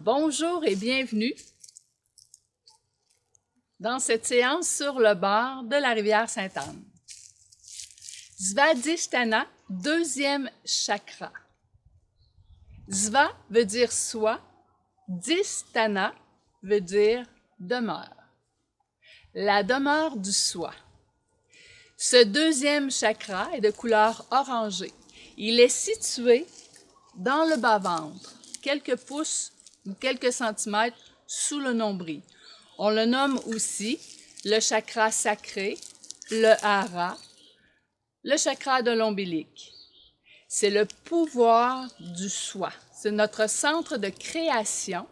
Bonjour et bienvenue dans cette séance sur le bord de la rivière Sainte-Anne. Svadhisthana, deuxième chakra. Sva veut dire soi, dhisthana veut dire demeure. La demeure du soi. Ce deuxième chakra est de couleur orangée. Il est situé dans le bas-ventre, quelques pouces ou quelques centimètres sous le nombril. On le nomme aussi le chakra sacré, le hara, le chakra de l'ombilic. C'est le pouvoir du soi. C'est notre centre de création,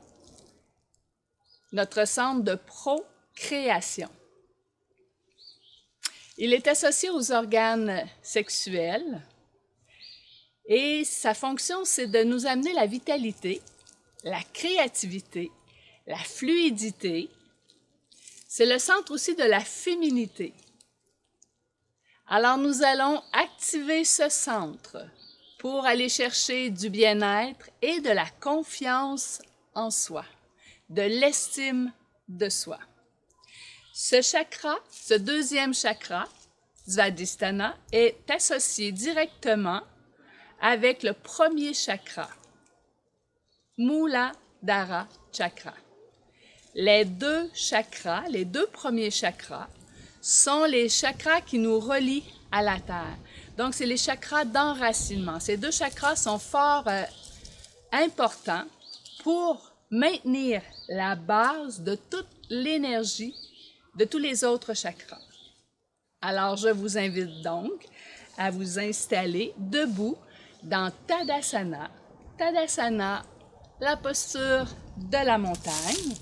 notre centre de procréation. Il est associé aux organes sexuels et sa fonction, c'est de nous amener la vitalité, la créativité, la fluidité. C'est le centre aussi de la féminité. Alors, nous allons activer ce centre pour aller chercher du bien-être et de la confiance en soi, de l'estime de soi. Ce chakra, ce deuxième chakra, Svadhisthana, est associé directement avec le premier chakra, Muladhara Chakra. Les deux chakras, les deux premiers chakras, sont les chakras qui nous relient à la Terre. Donc, c'est les chakras d'enracinement. Ces deux chakras sont fort importants pour maintenir la base de toute l'énergie de tous les autres chakras. Alors, je vous invite donc à vous installer debout dans Tadasana. Tadasana, la posture de la montagne.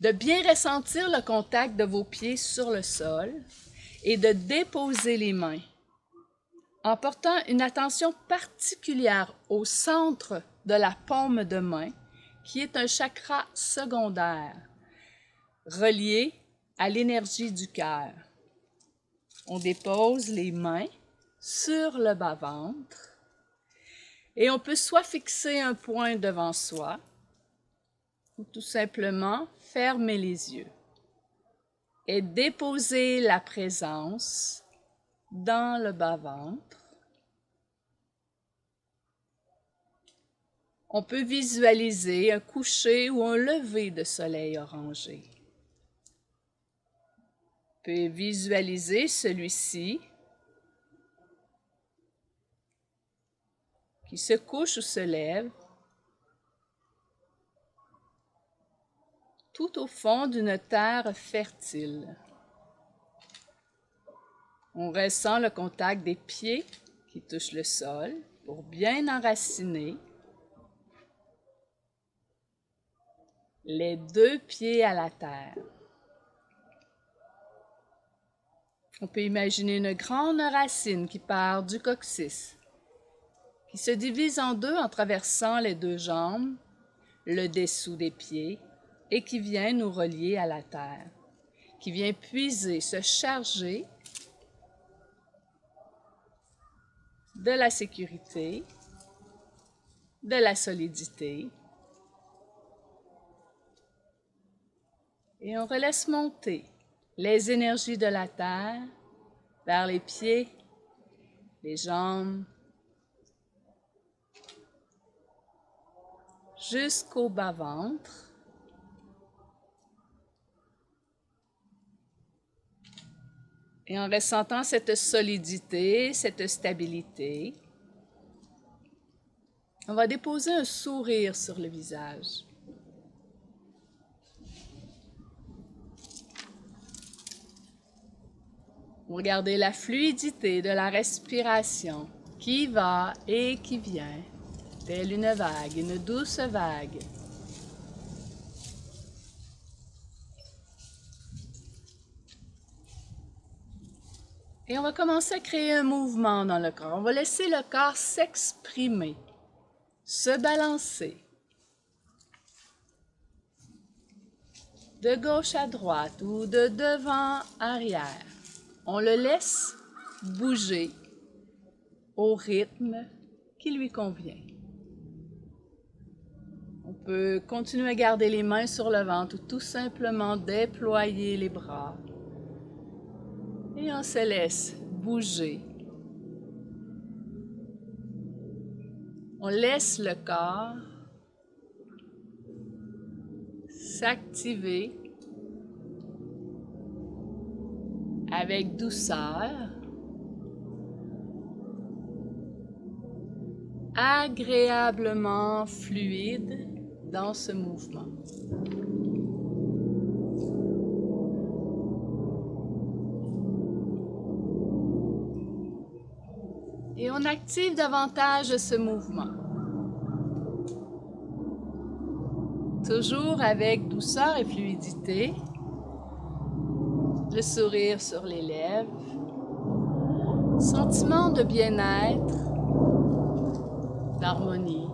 De bien ressentir le contact de vos pieds sur le sol et de déposer les mains en portant une attention particulière au centre de la paume de main, qui est un chakra secondaire, relié à l'énergie du cœur. On dépose les mains sur le bas-ventre et on peut soit fixer un point devant soi ou tout simplement fermer les yeux et déposer la présence dans le bas-ventre. On peut visualiser un coucher ou un lever de soleil orangé. On peut visualiser celui-ci qui se couche ou se lève tout au fond d'une terre fertile. On ressent le contact des pieds qui touchent le sol pour bien enraciner. Les deux pieds à la terre. On peut imaginer une grande racine qui part du coccyx, qui se divise en deux en traversant les deux jambes, le dessous des pieds, et qui vient nous relier à la terre, qui vient puiser, se charger de la sécurité, de la solidité. Et on relaisse monter les énergies de la terre vers les pieds, les jambes, jusqu'au bas-ventre. Et en ressentant cette solidité, cette stabilité, on va déposer un sourire sur le visage. Regardez la fluidité de la respiration qui va et qui vient, telle une vague, une douce vague. Et on va commencer à créer un mouvement dans le corps. On va laisser le corps s'exprimer, se balancer. De gauche à droite ou de devant à arrière. On le laisse bouger au rythme qui lui convient. On peut continuer à garder les mains sur le ventre ou tout simplement déployer les bras. Et on se laisse bouger. On laisse le corps s'activer avec douceur, agréablement fluide dans ce mouvement. Et on active davantage ce mouvement. Toujours avec douceur et fluidité, le sourire sur les lèvres, sentiment de bien-être, d'harmonie.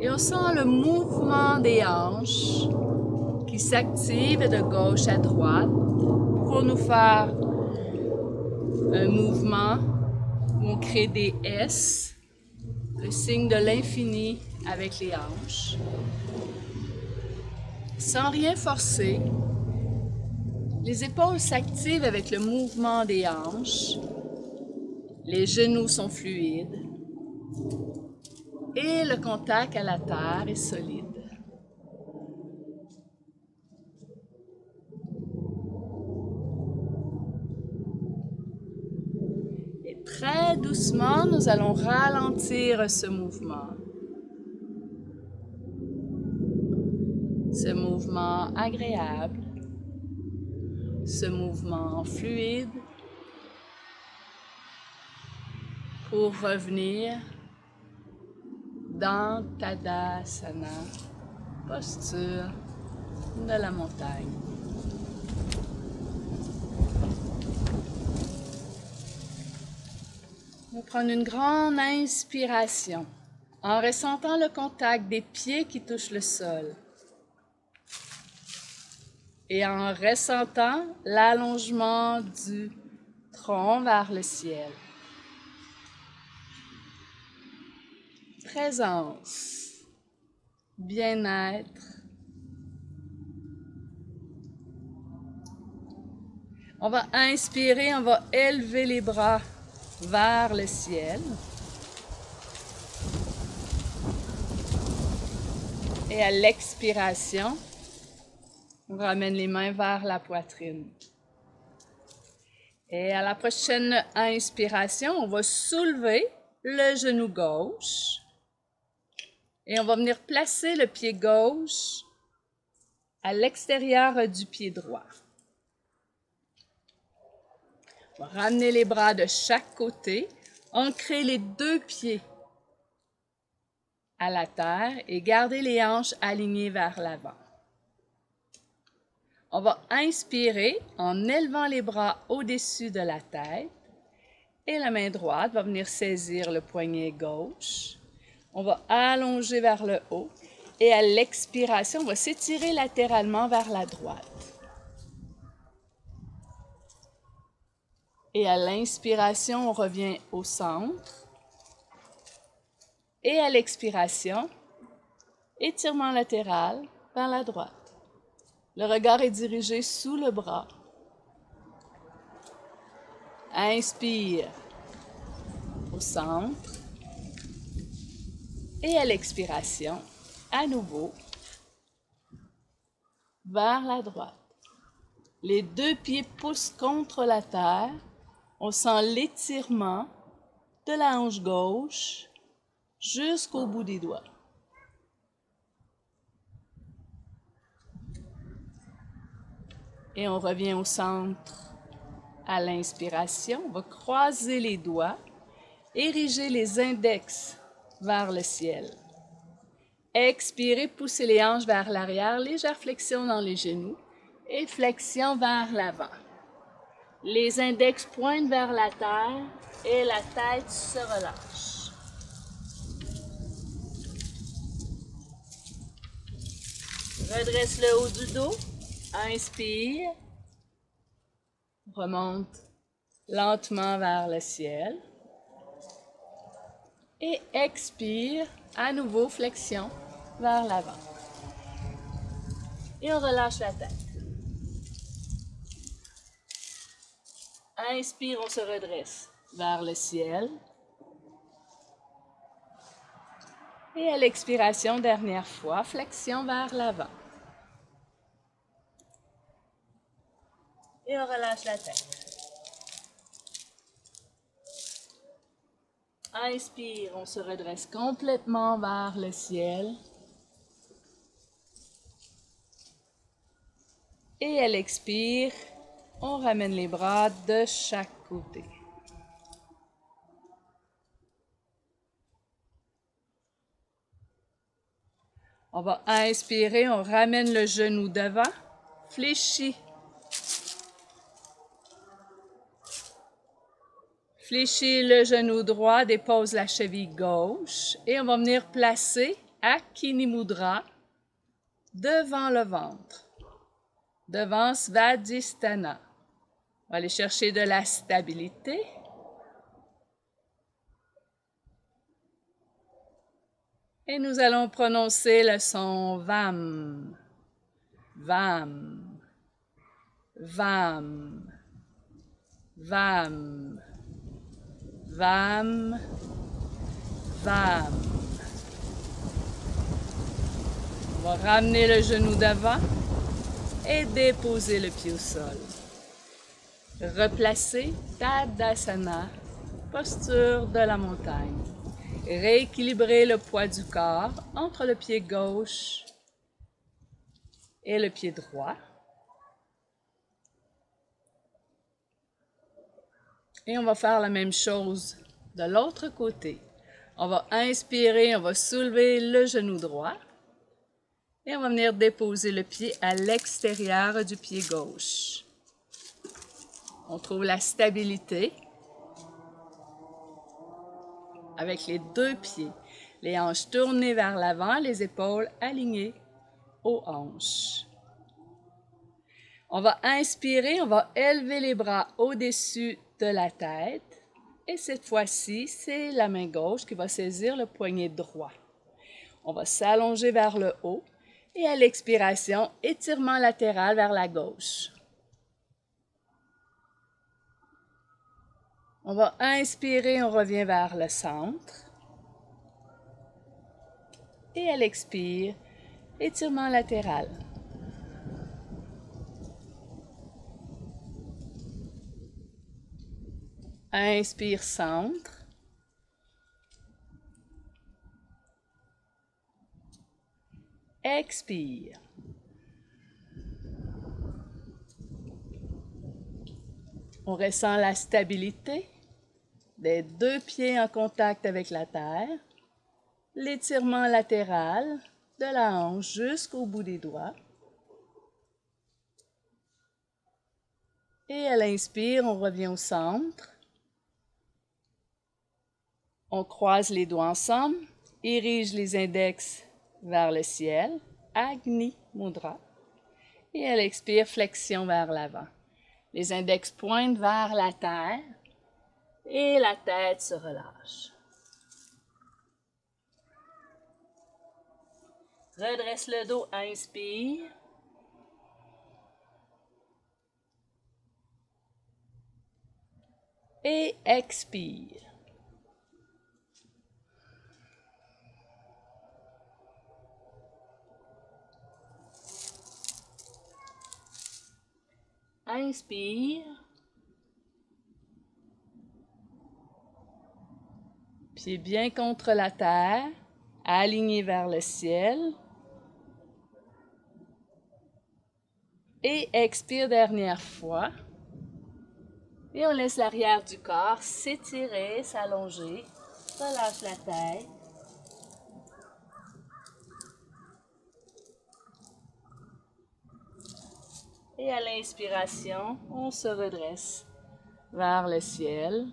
Et on sent le mouvement des hanches qui s'active de gauche à droite pour nous faire un mouvement où on crée des S, le signe de l'infini avec les hanches. Sans rien forcer, les épaules s'activent avec le mouvement des hanches, les genoux sont fluides et le contact à la terre est solide. Et très doucement, nous allons ralentir ce mouvement. Ce mouvement agréable, ce mouvement fluide pour revenir dans Tadasana, posture de la montagne. On va prendre une grande inspiration en ressentant le contact des pieds qui touchent le sol et en ressentant l'allongement du tronc vers le ciel. Présence, bien-être. On va inspirer, on va élever les bras vers le ciel. Et à l'expiration, on ramène les mains vers la poitrine. Et à la prochaine inspiration, on va soulever le genou gauche. Et on va venir placer le pied gauche à l'extérieur du pied droit. On va ramener les bras de chaque côté, ancrer les deux pieds à la terre et garder les hanches alignées vers l'avant. On va inspirer en élevant les bras au-dessus de la tête et la main droite va venir saisir le poignet gauche. On va allonger vers le haut et à l'expiration, on va s'étirer latéralement vers la droite. Et à l'inspiration, on revient au centre. Et à l'expiration, étirement latéral vers la droite. Le regard est dirigé sous le bras. Inspire au centre. Et à l'expiration, à nouveau, vers la droite. Les deux pieds poussent contre la terre. On sent l'étirement de la hanche gauche jusqu'au bout des doigts. Et on revient au centre à l'inspiration. On va croiser les doigts, ériger les index vers le ciel. Expirez, poussez les hanches vers l'arrière, légère flexion dans les genoux et flexion vers l'avant. Les index pointent vers la terre et la tête se relâche. Redresse le haut du dos. Inspire. Remonte lentement vers le ciel. Et expire, à nouveau flexion vers l'avant. Et on relâche la tête. Inspire, on se redresse vers le ciel. Et à l'expiration, dernière fois, flexion vers l'avant. Et on relâche la tête. Inspire, on se redresse complètement vers le ciel. Et à l'expire, on ramène les bras de chaque côté. On va inspirer, on ramène le genou devant, fléchit. Fléchis le genou droit, dépose la cheville gauche et on va venir placer Akini Mudra devant le ventre, devant Svadhisthana. On va aller chercher de la stabilité. Et nous allons prononcer le son VAM, VAM, VAM, VAM, VAM, VAM. On va ramener le genou d'avant et déposer le pied au sol. Replacer Tadasana, posture de la montagne. Rééquilibrer le poids du corps entre le pied gauche et le pied droit. Et on va faire la même chose de l'autre côté. On va inspirer, on va soulever le genou droit. Et on va venir déposer le pied à l'extérieur du pied gauche. On trouve la stabilité avec les deux pieds. Les hanches tournées vers l'avant, les épaules alignées aux hanches. On va inspirer, on va élever les bras au-dessus de la tête. Et cette fois-ci, c'est la main gauche qui va saisir le poignet droit. On va s'allonger vers le haut. Et à l'expiration, étirement latéral vers la gauche. On va inspirer, on revient vers le centre. Et à l'expire, étirement latéral. Inspire, centre. Expire. On ressent la stabilité des deux pieds en contact avec la terre, l'étirement latéral de la hanche jusqu'au bout des doigts. Et à l'inspire, on revient au centre. On croise les doigts ensemble, érige les index vers le ciel, Agni Mudra. Et à l'expire, flexion vers l'avant. Les index pointent vers la terre et la tête se relâche. Redresse le dos, inspire. Et expire. Inspire. Pied bien contre la terre, aligné vers le ciel. Et expire dernière fois. Et on laisse l'arrière du corps s'étirer, s'allonger. Relâche la tête. Et à l'inspiration, on se redresse vers le ciel.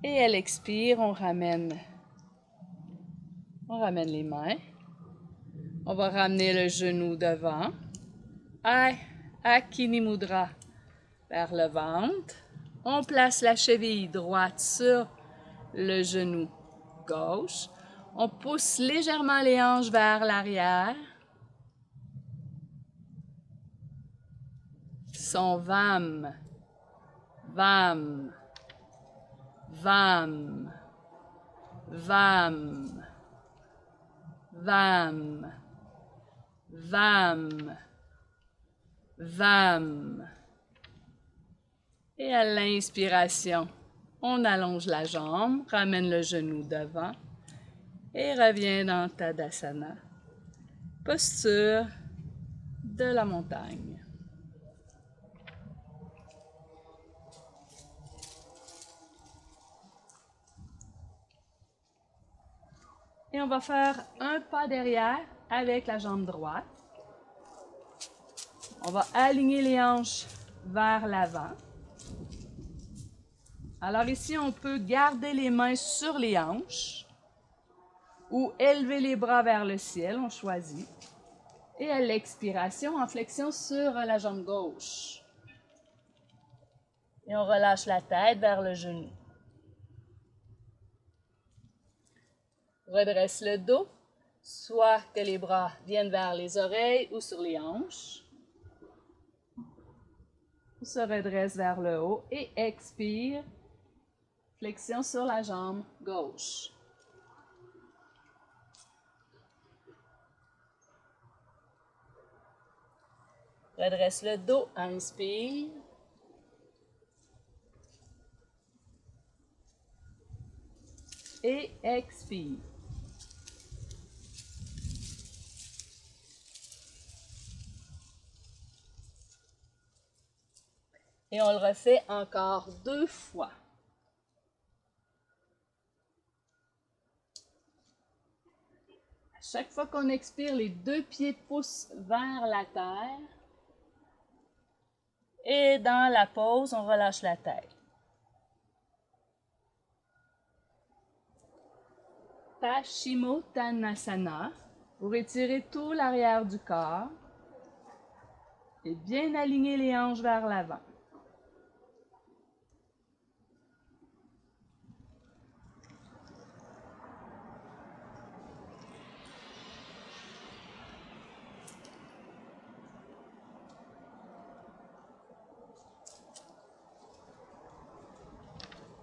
Et à l'expire, on ramène les mains. On va ramener le genou devant. Akini Mudra vers le ventre. On place la cheville droite sur le genou gauche. On pousse légèrement les hanches vers l'arrière. Son Vam, Vam, Vam, Vam, Vam, Vam, Vam. Et à l'inspiration, on allonge la jambe, ramène le genou devant et revient dans Tadasana, posture de la montagne. Et on va faire un pas derrière avec la jambe droite. On va aligner les hanches vers l'avant. Alors ici, on peut garder les mains sur les hanches ou élever les bras vers le ciel, on choisit. Et à l'expiration, en flexion sur la jambe gauche. Et on relâche la tête vers le genou. Redresse le dos, soit que les bras viennent vers les oreilles ou sur les hanches. On se redresse vers le haut et expire. Flexion sur la jambe gauche. Redresse le dos, inspire. Et expire. Et on le refait encore 2 fois. À chaque fois qu'on expire, les 2 pieds poussent vers la terre. Et dans la pause, on relâche la tête. Paschimottanasana. Vous retirez tout l'arrière du corps et bien aligner les hanches vers l'avant.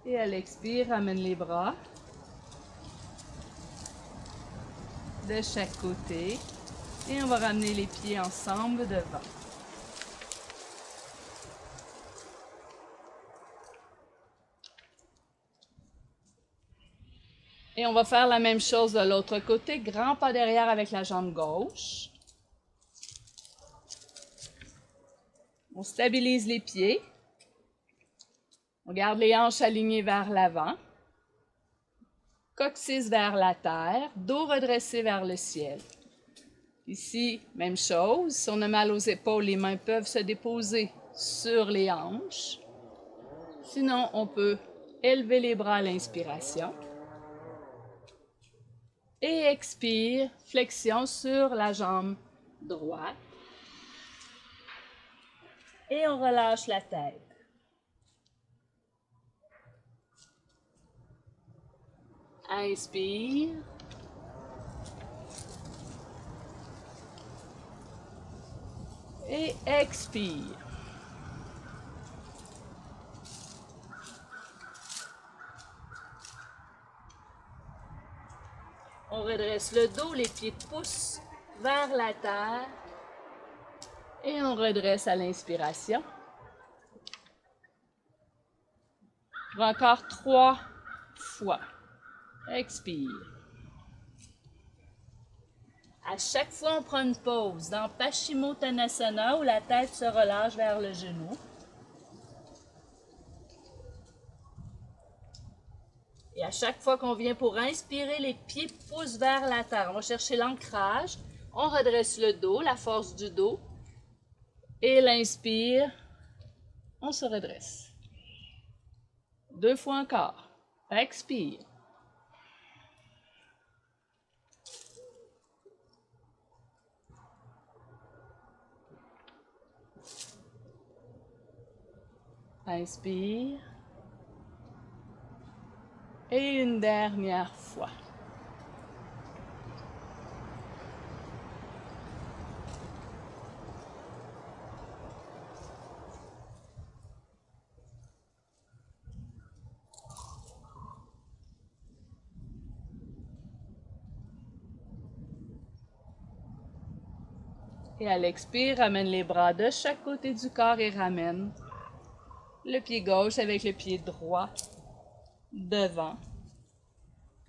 Et à l'expire, ramène les bras de chaque côté. Et on va ramener les pieds ensemble devant. Et on va faire la même chose de l'autre côté. Grand pas derrière avec la jambe gauche. On stabilise les pieds. On garde les hanches alignées vers l'avant. Coccyx vers la terre. Dos redressé vers le ciel. Ici, même chose. Si on a mal aux épaules, les mains peuvent se déposer sur les hanches. Sinon, on peut élever les bras à l'inspiration. Et expire, flexion sur la jambe droite. Et on relâche la tête. Inspire. Et expire. On redresse le dos, les pieds poussent vers la terre. Et on redresse à l'inspiration. Encore 3 fois. Expire. À chaque fois, on prend une pause dans Paschimottanasana où la tête se relâche vers le genou. Et à chaque fois qu'on vient pour inspirer, les pieds poussent vers la terre. On va chercher l'ancrage. On redresse le dos, la force du dos. Et l'inspire, on se redresse. 2 fois encore. Expire. Inspire. Et une dernière fois. Et à l'expire, ramène les bras de chaque côté du corps et ramène le pied gauche avec le pied droit devant.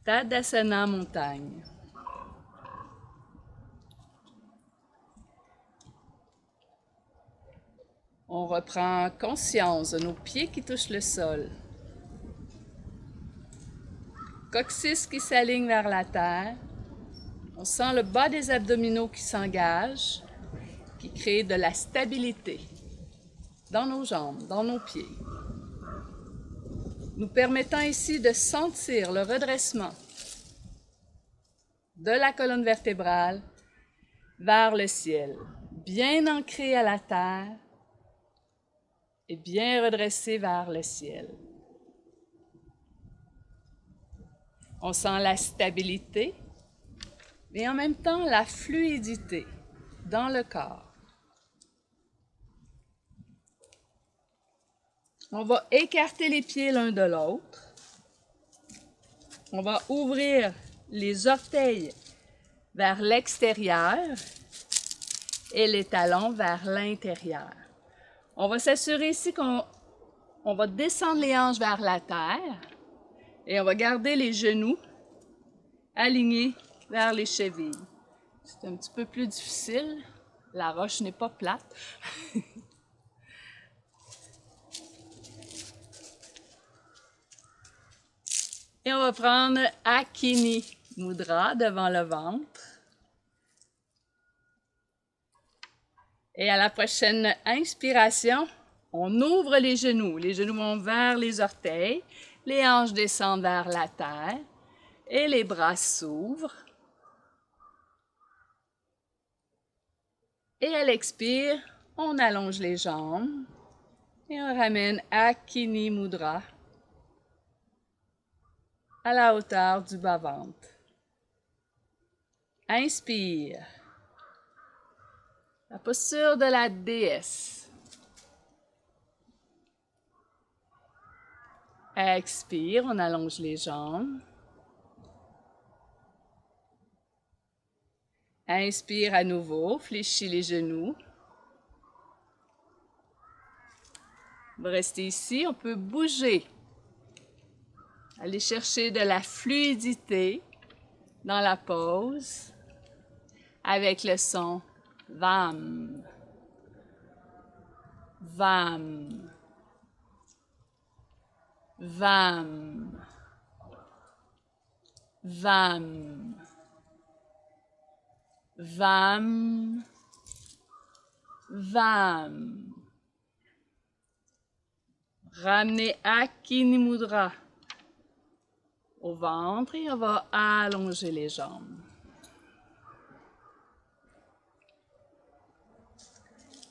Tadasana montagne. On reprend conscience de nos pieds qui touchent le sol. Coccyx qui s'aligne vers la terre. On sent le bas des abdominaux qui s'engage, qui crée de la stabilité dans nos jambes, dans nos pieds. Nous permettant ici de sentir le redressement de la colonne vertébrale vers le ciel, bien ancré à la terre et bien redressé vers le ciel. On sent la stabilité, mais en même temps la fluidité dans le corps. On va écarter les pieds l'un de l'autre. On va ouvrir les orteils vers l'extérieur et les talons vers l'intérieur. On va s'assurer ici qu'on va descendre les hanches vers la terre et on va garder les genoux alignés vers les chevilles. C'est un petit peu plus difficile. La roche n'est pas plate. Et on va prendre Akini Mudra devant le ventre. Et à la prochaine inspiration, on ouvre les genoux. Les genoux vont vers les orteils, les hanches descendent vers la terre et les bras s'ouvrent. Et à l'expire, on allonge les jambes et on ramène Akini Mudra à la hauteur du bas-ventre. Inspire. La posture de la déesse. Expire, on allonge les jambes. Inspire à nouveau, fléchis les genoux. On va rester ici, on peut bouger. Aller chercher de la fluidité dans la pose avec le son VAM. VAM. VAM. VAM. VAM. VAM. Ramenez Akini Mudra au ventre et on va allonger les jambes.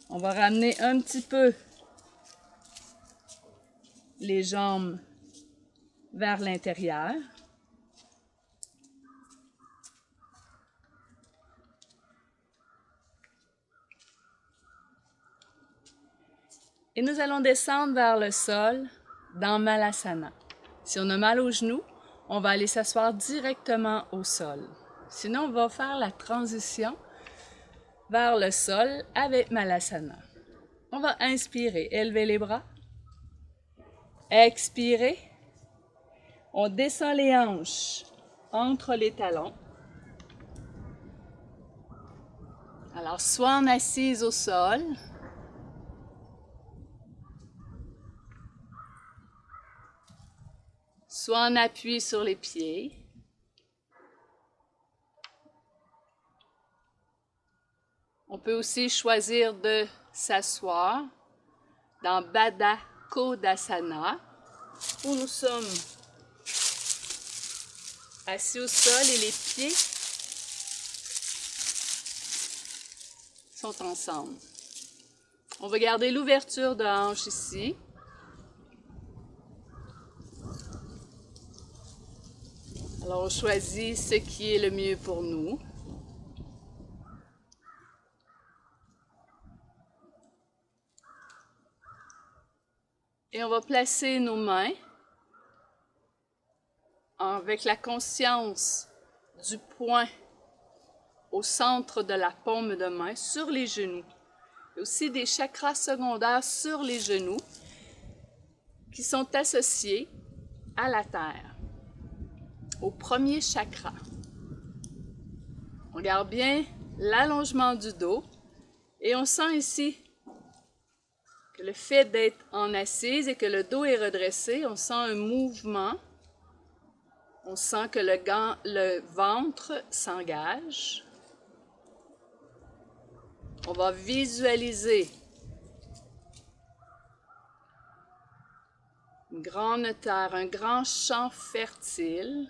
On va ramener un petit peu les jambes vers l'intérieur. Et nous allons descendre vers le sol dans Malasana. Si on a mal aux genoux, on va aller s'asseoir directement au sol. Sinon, on va faire la transition vers le sol avec Malasana. On va inspirer, élever les bras. Expirer. On descend les hanches entre les talons. Alors, soit en assise au sol, soit en appui sur les pieds. On peut aussi choisir de s'asseoir dans Baddha Kodasana, où nous sommes assis au sol et les pieds sont ensemble. On va garder l'ouverture de hanche ici. Alors, on choisit ce qui est le mieux pour nous. Et on va placer nos mains avec la conscience du point au centre de la paume de main sur les genoux. Il y a aussi des chakras secondaires sur les genoux qui sont associés à la terre, au premier chakra. On regarde bien l'allongement du dos et on sent ici que le fait d'être en assise et que le dos est redressé, on sent un mouvement. On sent que le ventre s'engage. On va visualiser une grande terre, un grand champ fertile.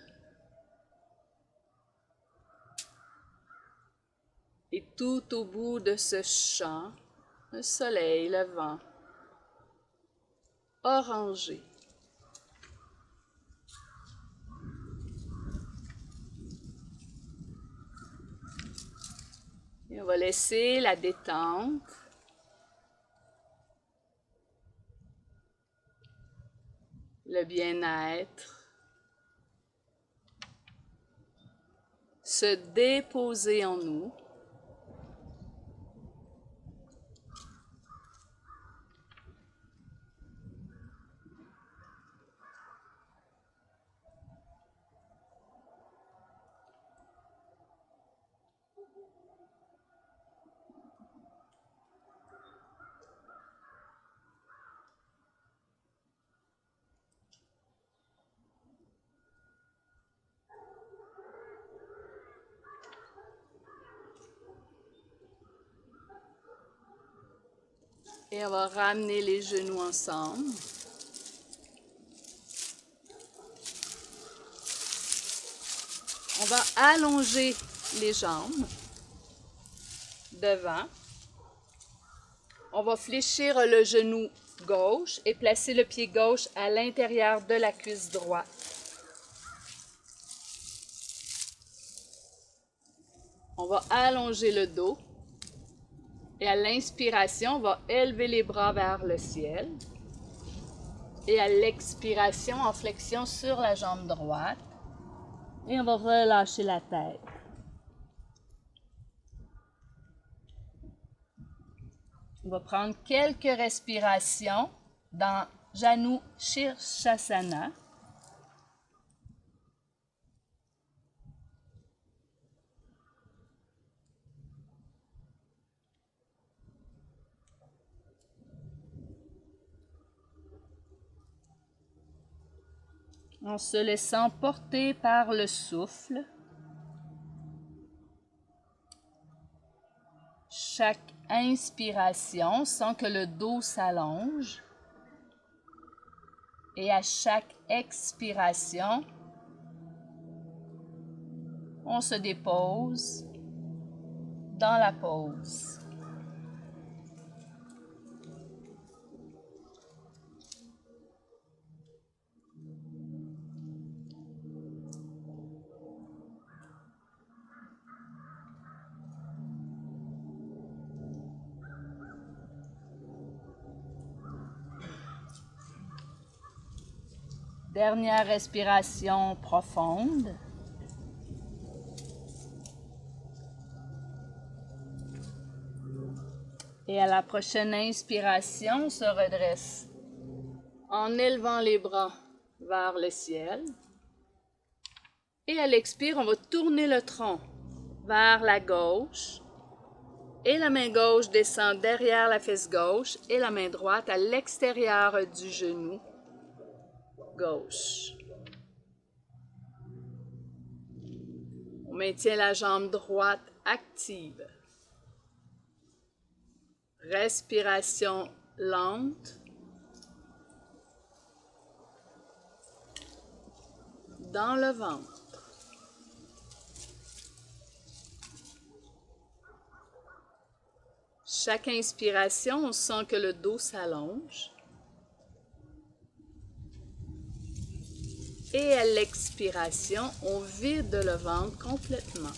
Et tout au bout de ce champ, le soleil, le vent, orangé. Et on va laisser la détente. Le bien-être se déposer en nous. Et on va ramener les genoux ensemble. On va allonger les jambes devant. On va fléchir le genou gauche et placer le pied gauche à l'intérieur de la cuisse droite. On va allonger le dos. Et à l'inspiration, on va élever les bras vers le ciel. Et à l'expiration, en flexion sur la jambe droite. Et on va relâcher la tête. On va prendre quelques respirations dans Janu Shirshasana. En se laissant porter par le souffle. Chaque inspiration, sent que le dos s'allonge. Et à chaque expiration, on se dépose dans la pause. Dernière respiration profonde. Et à la prochaine inspiration, on se redresse en élevant les bras vers le ciel. Et à l'expire, on va tourner le tronc vers la gauche. Et la main gauche descend derrière la fesse gauche et la main droite à l'extérieur du genou gauche. On maintient la jambe droite active. Respiration lente. Dans le ventre. Chaque inspiration, on sent que le dos s'allonge. Et à l'expiration, on vide le ventre complètement.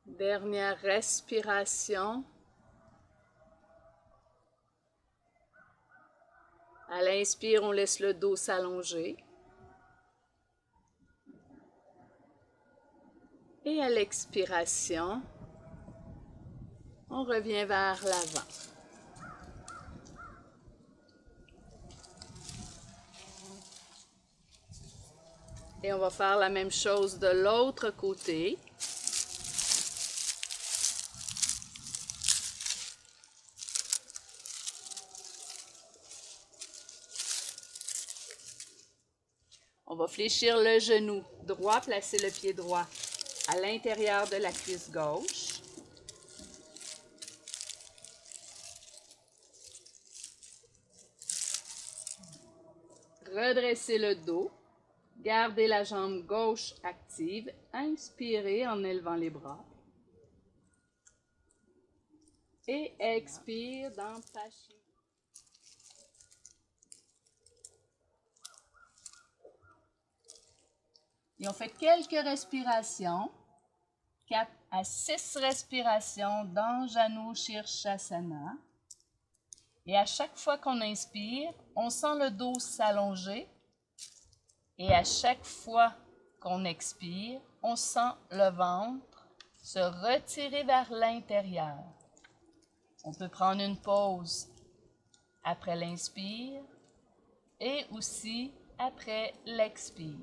Dernière respiration. À l'inspire, on laisse le dos s'allonger. Et à l'expiration, on revient vers l'avant. Et on va faire la même chose de l'autre côté. On va fléchir le genou droit, placer le pied droit à l'intérieur de la cuisse gauche. Redresser le dos. Gardez la jambe gauche active. Inspirez en élevant les bras. Et expire dans Paschimottanasana. Et on fait quelques respirations, 4 à 6 respirations dans Janu Shirshasana. Et à chaque fois qu'on inspire, on sent le dos s'allonger. Et à chaque fois qu'on expire, on sent le ventre se retirer vers l'intérieur. On peut prendre une pause après l'inspire et aussi après l'expire.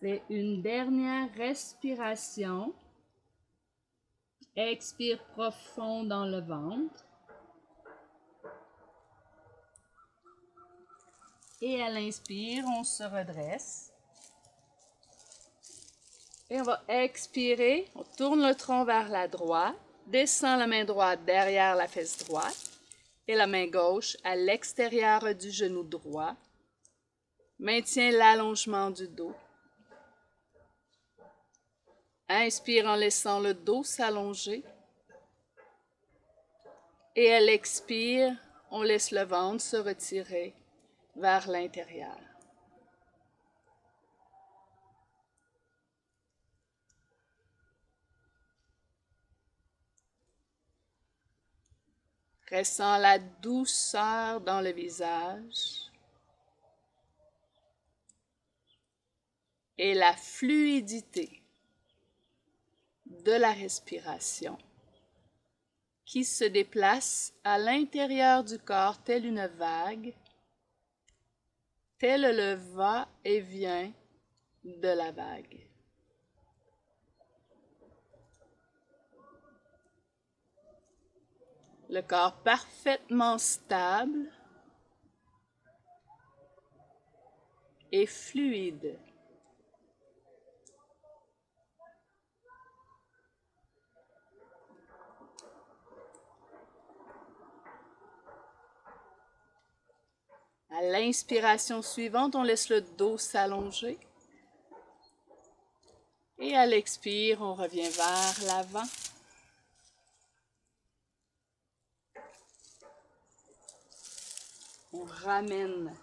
C'est une dernière respiration. Expire profond dans le ventre. Et à l'inspire, on se redresse. Et on va expirer. On tourne le tronc vers la droite. Descend la main droite derrière la fesse droite. Et la main gauche à l'extérieur du genou droit. Maintient l'allongement du dos. Inspire en laissant le dos s'allonger. Et à l'expire, on laisse le ventre se retirer vers l'intérieur. Ressens la douceur dans le visage et la fluidité de la respiration qui se déplace à l'intérieur du corps telle une vague, tel le va-et-vient de la vague. Le corps parfaitement stable et fluide. À l'inspiration suivante, on laisse le dos s'allonger. Et à l'expire, on revient vers l'avant. On ramène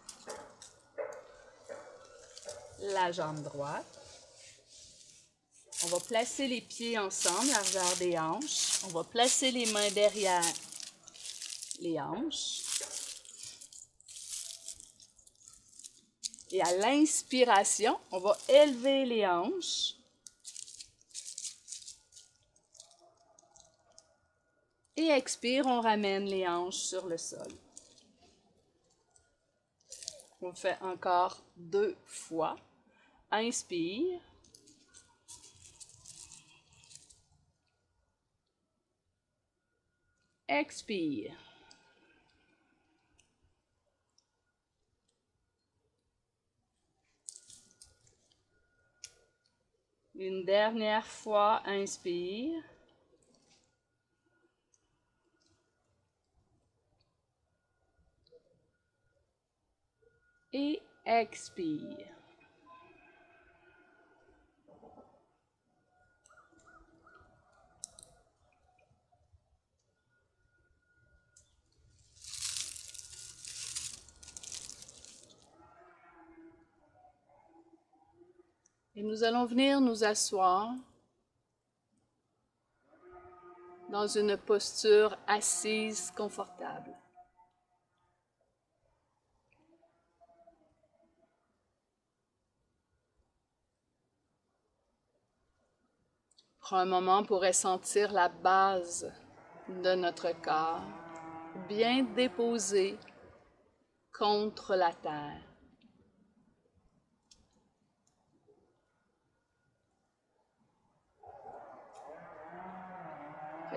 la jambe droite. On va placer les pieds ensemble, largeur des hanches. On va placer les mains derrière les hanches. Et à l'inspiration, on va élever les hanches. Et expire, on ramène les hanches sur le sol. On fait encore 2 fois. Inspire. Expire. Une dernière fois, inspire. Et expire. Et nous allons venir nous asseoir dans une posture assise confortable. Prends un moment pour ressentir la base de notre corps bien déposée contre la terre.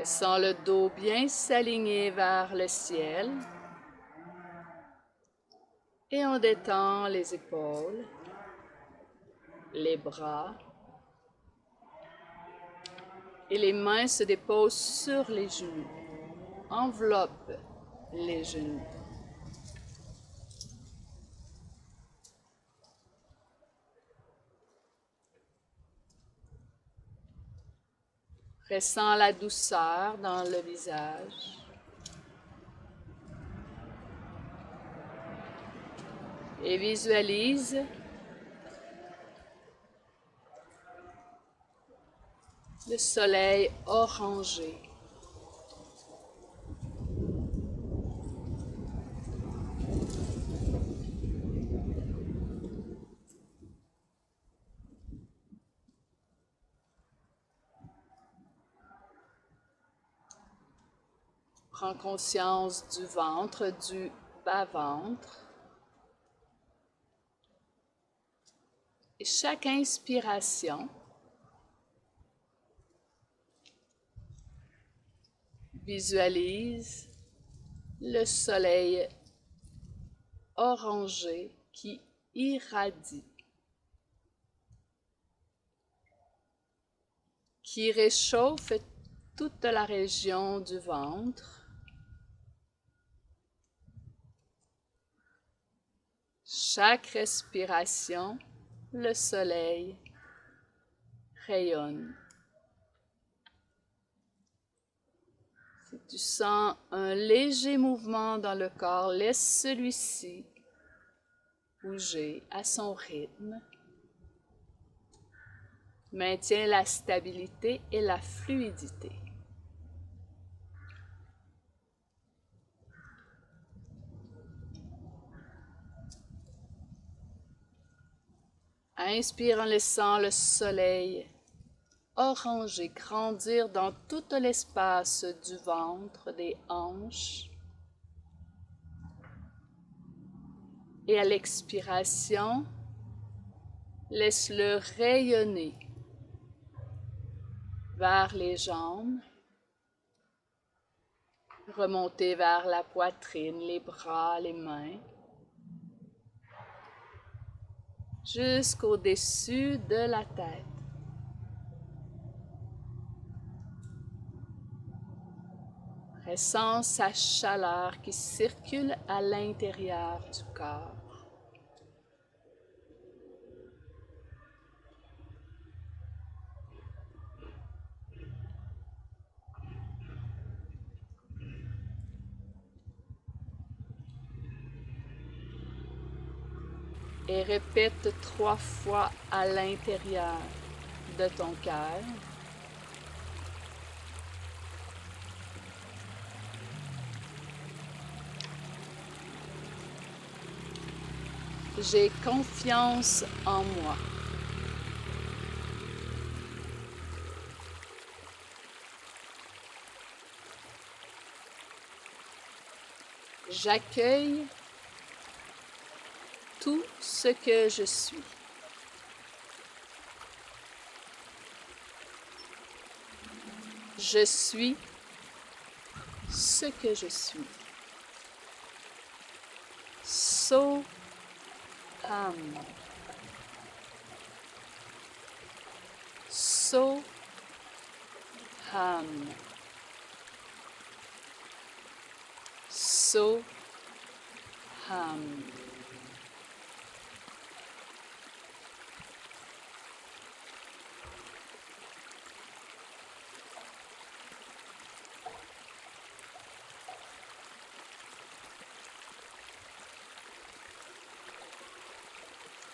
Sens le dos bien s'aligner vers le ciel. Et on détend les épaules, les bras. Et les mains se déposent sur les genoux. Enveloppe les genoux. Ressens la douceur dans le visage. Et visualise le soleil orangé. Prends conscience du ventre, du bas-ventre. Et chaque inspiration, visualise le soleil orangé qui irradie, qui réchauffe toute la région du ventre. Chaque respiration, le soleil rayonne. Si tu sens un léger mouvement dans le corps, laisse celui-ci bouger à son rythme. Maintiens la stabilité et la fluidité. Inspire en laissant le soleil orangé grandir dans tout l'espace du ventre, des hanches. Et à l'expiration, laisse-le rayonner vers les jambes, remonter vers la poitrine, les bras, les mains, jusqu'au-dessus de la tête. Ressens sa chaleur qui circule à l'intérieur du corps. Et répète 3 fois à l'intérieur de ton cœur. J'ai confiance en moi. J'accueille tout ce que je suis. Je suis ce que je suis. Soham. Soham. Soham.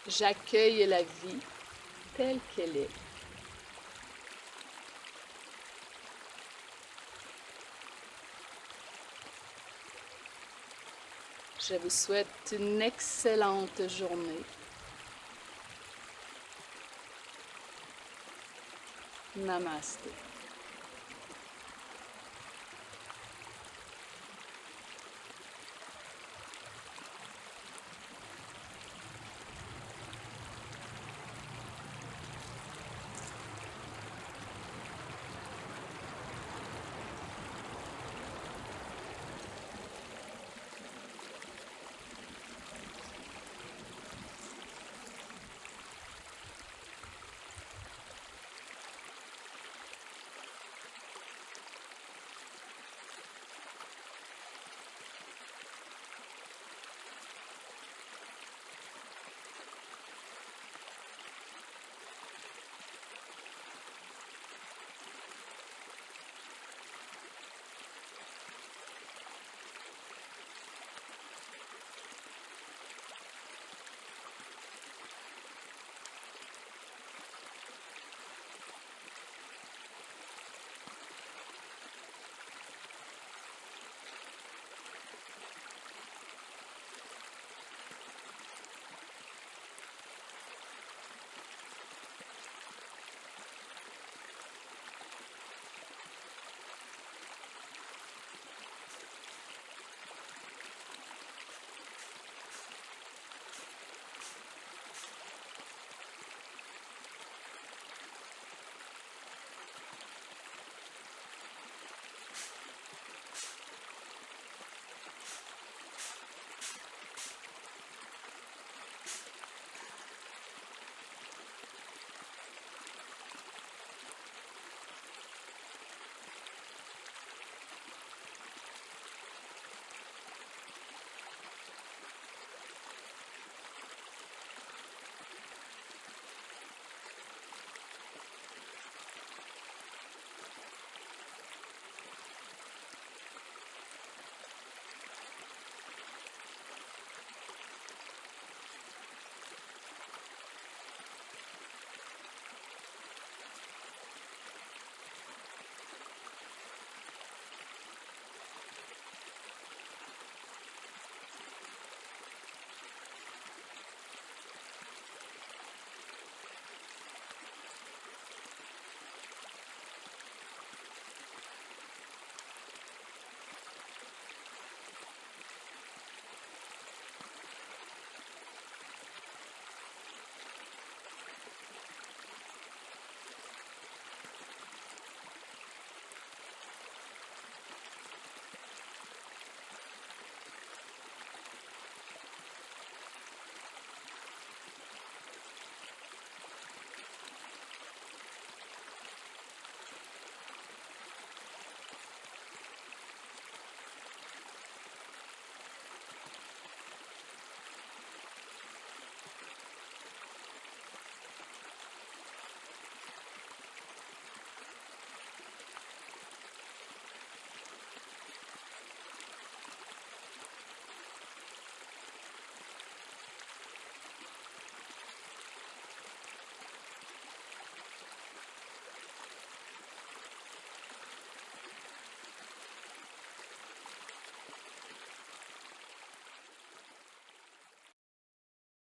J'accueille la vie telle qu'elle est. Je vous souhaite une excellente journée. Namasté.